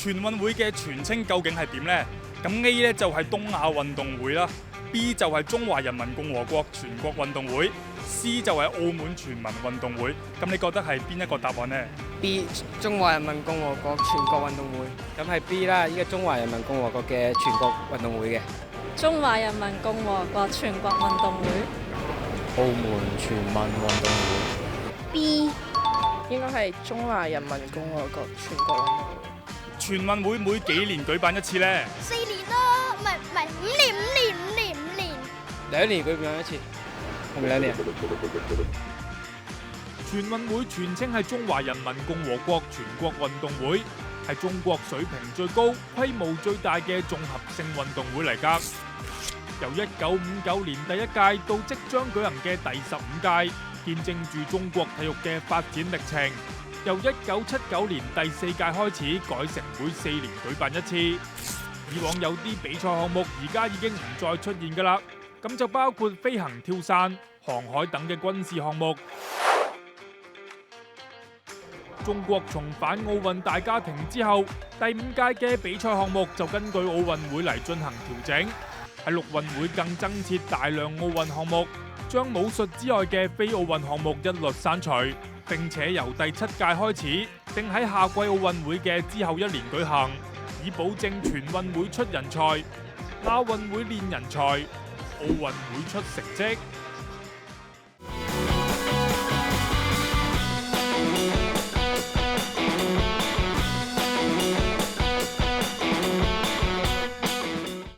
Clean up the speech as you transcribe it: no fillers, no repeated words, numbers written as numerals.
全運會嘅全稱究竟係點呢？咁 A 呢就係東亞運動會啦，B 就係中華人民共和國全國運動會，C 就係澳門全民運動會。咁你覺得係邊一個答案呢？ B 中華人民共和國全國運動會，咁係 B 啦，依個中華人民共和國嘅全國運動會嘅。中華人民共和國全國運動會。澳門全民運動會。 B 應該係中華人民共和國全國運動會。全運會每幾年舉辦一次呢？ 4年咯，唔係5年。2年舉辦一次，係咪2年？全運會全稱係中華人民共和國全國運動會，係中國水平最高、規模最大嘅綜合性運動會嚟㗎。由1959年第一屆到即將舉行嘅第15屆，見證住中國體育嘅發展歷程。由1979年第4屆開始，改成每4年舉辦一次。以往有啲比賽項目而家已經唔再出現㗎啦，咁就包括飛行、跳傘、航海等嘅軍事項目。中國重返奧運大家庭之後，第5屆嘅比賽項目就根據奧運會嚟進行調整。喺陸運會更增設大量奧運項目，將武術之外嘅非奧運項目一律刪除，並且由第7屆開始，定喺夏季奧運會嘅之後1年舉行，以保證全運會出人才、亞運會練人才、奧運會出成績。